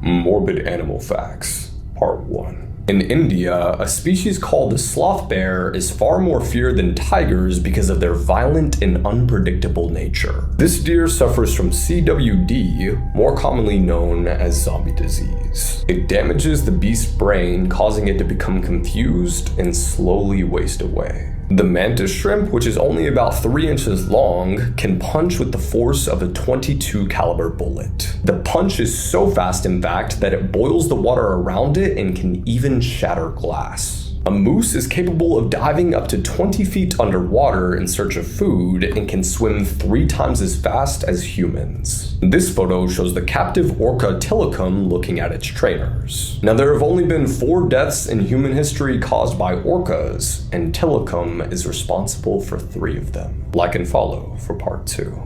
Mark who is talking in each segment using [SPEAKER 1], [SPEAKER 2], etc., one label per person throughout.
[SPEAKER 1] Morbid Animal Facts, Part 1. In India, a species called the sloth bear is far more feared than tigers because of their violent and unpredictable nature. This deer suffers from CWD, more commonly known as zombie disease. It damages the beast's brain, causing it to become confused and slowly waste away. The mantis shrimp, which is only about 3 inches long, can punch with the force of a .22 caliber bullet. The punch is so fast, in fact, that it boils the water around it and can even shatter glass. A moose is capable of diving up to 20 feet underwater in search of food and can swim 3 times as fast as humans. This photo shows the captive orca Tilikum looking at its trainers. Now, there have only been 4 deaths in human history caused by orcas, and Tilikum is responsible for 3 of them. Like and follow for part 2.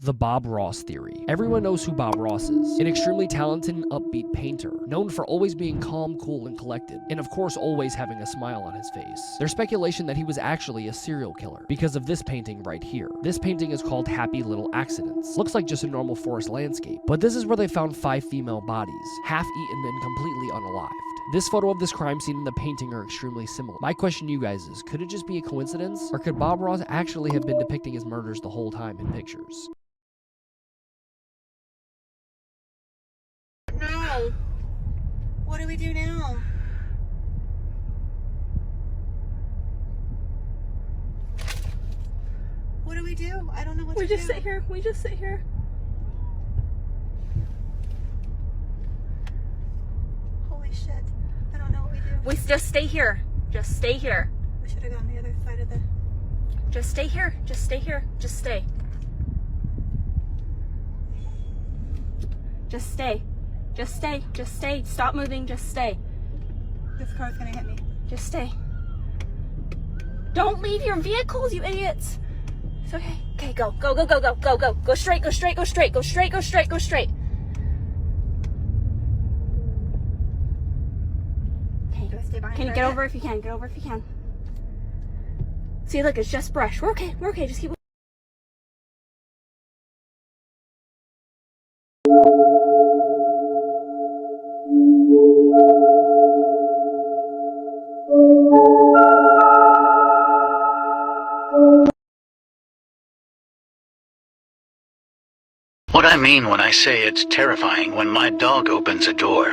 [SPEAKER 2] The Bob Ross theory. Everyone knows who Bob Ross is, an extremely talented and upbeat painter, known for always being calm, cool, and collected, and of course always having a smile on his face. There's speculation that he was actually a serial killer because of this painting right here. This painting is called Happy Little Accidents. Looks like just a normal forest landscape, but this is where they found 5 female bodies, half eaten and completely unalived. This photo of this crime scene and the painting are extremely similar. My question to you guys is, could it just be a coincidence, or could Bob Ross actually have been depicting his murders the whole time in pictures?
[SPEAKER 3] No. What do we do now? What do we do? I don't know what to do.
[SPEAKER 4] We just sit here. We just sit here.
[SPEAKER 3] Holy shit. I don't know what we do.
[SPEAKER 4] We just stay here. Just stay here.
[SPEAKER 3] We should have gone the other side of the...
[SPEAKER 4] Just stay here. Just stay here. Just stay. Just stay. Just stay. Just stay. Stop moving. Just stay.
[SPEAKER 3] This car's gonna hit me.
[SPEAKER 4] Just stay. Don't leave your vehicles, you idiots. It's okay. Okay, go. Go, go, go, go, go, go. Go straight, go straight, go straight, go straight, go straight, go straight. Okay.
[SPEAKER 3] Do I stay behind
[SPEAKER 4] Can you
[SPEAKER 3] her
[SPEAKER 4] get
[SPEAKER 3] yet?
[SPEAKER 4] over if you can? Get over if you can. See, look, it's just brush. We're okay. We're okay. Just keep.
[SPEAKER 5] What I mean when I say it's terrifying when my dog opens a door.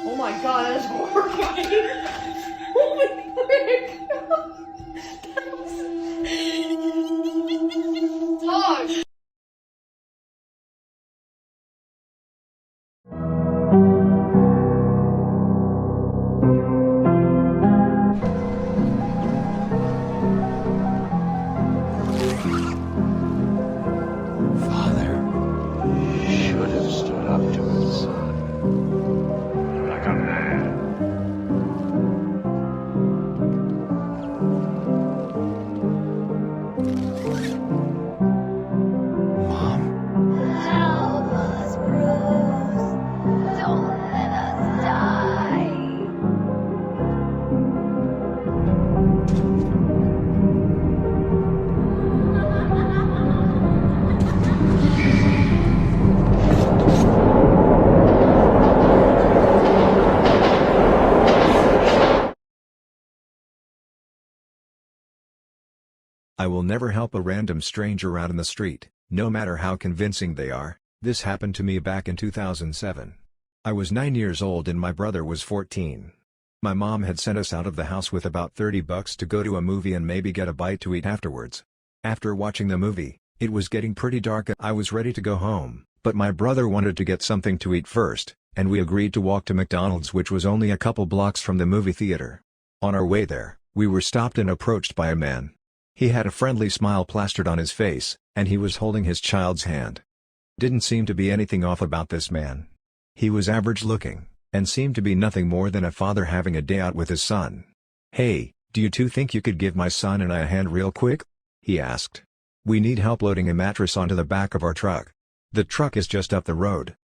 [SPEAKER 4] Oh my god, that is horrifying. Holy frick. Dog.
[SPEAKER 5] Father should have stood up to his son. Like a man. Mom?
[SPEAKER 6] Help us, Bruce. Don't let us die.
[SPEAKER 7] I will never help a random stranger out in the street, no matter how convincing they are. This happened to me back in 2007. I was 9 years old and my brother was 14. My mom had sent us out of the house with about $30 to go to a movie and maybe get a bite to eat afterwards. After watching the movie, it was getting pretty dark and I was ready to go home, but my brother wanted to get something to eat first, and we agreed to walk to McDonald's, which was only a couple blocks from the movie theater. On our way there, we were stopped and approached by a man. He had a friendly smile plastered on his face, and he was holding his child's hand. Didn't seem to be anything off about this man. He was average looking, and seemed to be nothing more than a father having a day out with his son. "Hey, do you two think you could give my son and I a hand real quick?" he asked. "We need help loading a mattress onto the back of our truck. The truck is just up the road."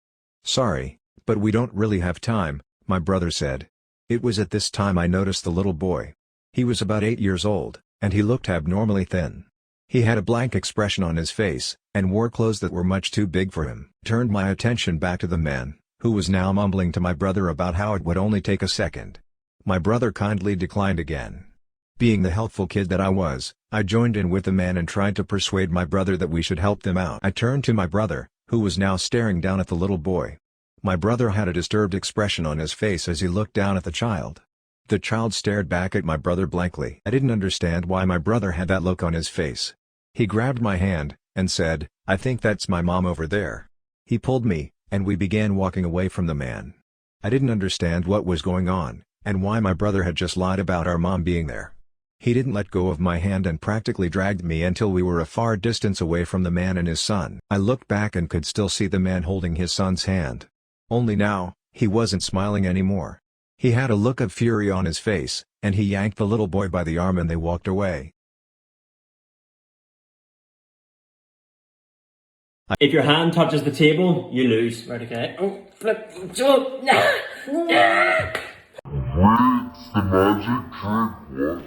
[SPEAKER 7] "Sorry, but we don't really have time," my brother said. It was at this time I noticed the little boy. He was about 8 years old, and he looked abnormally thin. He had a blank expression on his face, and wore clothes that were much too big for him. Turned my attention back to the man, who was now mumbling to my brother about how it would only take a second. My brother kindly declined again. Being the helpful kid that I was, I joined in with the man and tried to persuade my brother that we should help them out. I turned to my brother, who was now staring down at the little boy. My brother had a disturbed expression on his face as he looked down at the child. The child stared back at my brother blankly. I didn't understand why my brother had that look on his face. He grabbed my hand, and said, "I think that's my mom over there." He pulled me, and we began walking away from the man. I didn't understand what was going on, and why my brother had just lied about our mom being there. He didn't let go of my hand and practically dragged me until we were a far distance away from the man and his son. I looked back and could still see the man holding his son's hand. Only now, he wasn't smiling anymore. He had a look of fury on his face, and he yanked the little boy by the arm and they walked away.
[SPEAKER 8] If your hand touches the table, you lose. Right, okay. Oh, flip, jump!
[SPEAKER 5] What's the magic trick?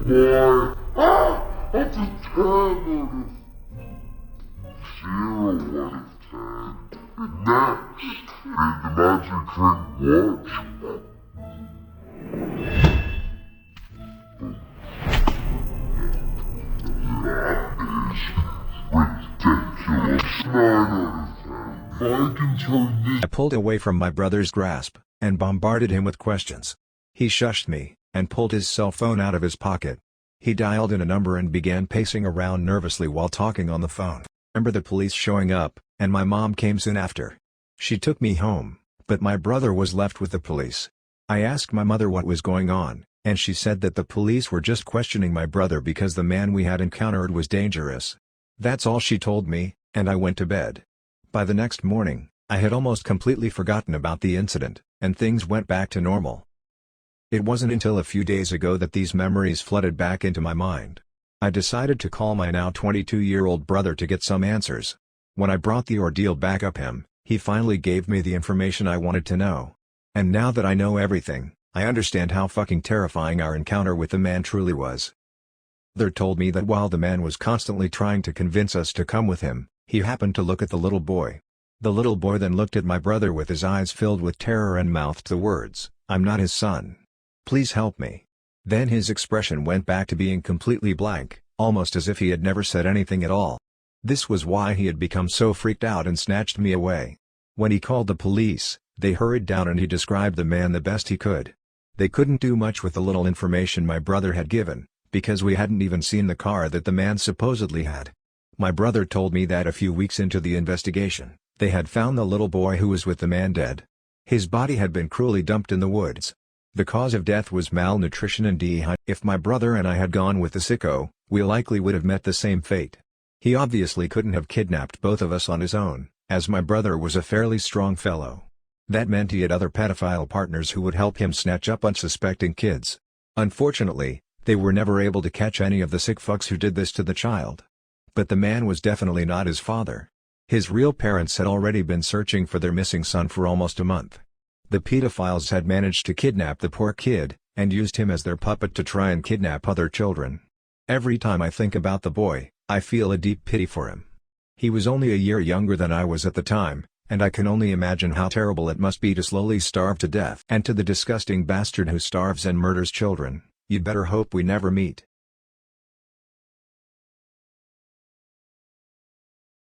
[SPEAKER 5] What? Ah! That's a 10 out of 0 out of 10. Next, read the magic trick watch. Ridiculous. 9 out of 10. If I can turn this.
[SPEAKER 7] I pulled away from my brother's grasp, and bombarded him with questions. He shushed me, and pulled his cell phone out of his pocket. He dialed in a number and began pacing around nervously while talking on the phone. I remember the police showing up, and my mom came soon after. She took me home, but my brother was left with the police. I asked my mother what was going on, and she said that the police were just questioning my brother because the man we had encountered was dangerous. That's all she told me, and I went to bed. By the next morning, I had almost completely forgotten about the incident, and things went back to normal. It wasn't until a few days ago that these memories flooded back into my mind. I decided to call my now 22-year-old brother to get some answers. When I brought the ordeal back up him, he finally gave me the information I wanted to know. And now that I know everything, I understand how fucking terrifying our encounter with the man truly was. They told me that while the man was constantly trying to convince us to come with him, he happened to look at the little boy. The little boy then looked at my brother with his eyes filled with terror and mouthed the words, "I'm not his son. Please help me." Then his expression went back to being completely blank, almost as if he had never said anything at all. This was why he had become so freaked out and snatched me away. When he called the police, they hurried down and he described the man the best he could. They couldn't do much with the little information my brother had given, because we hadn't even seen the car that the man supposedly had. My brother told me that a few weeks into the investigation, they had found the little boy who was with the man dead. His body had been cruelly dumped in the woods. The cause of death was malnutrition and dehydration. If my brother and I had gone with the sicko, we likely would have met the same fate. He obviously couldn't have kidnapped both of us on his own, as my brother was a fairly strong fellow. That meant he had other pedophile partners who would help him snatch up unsuspecting kids. Unfortunately, they were never able to catch any of the sick fucks who did this to the child. But the man was definitely not his father. His real parents had already been searching for their missing son for almost a month. The pedophiles had managed to kidnap the poor kid, and used him as their puppet to try and kidnap other children. Every time I think about the boy, I feel a deep pity for him. He was only a year younger than I was at the time, and I can only imagine how terrible it must be to slowly starve to death. And to the disgusting bastard who starves and murders children, you'd better hope we never meet.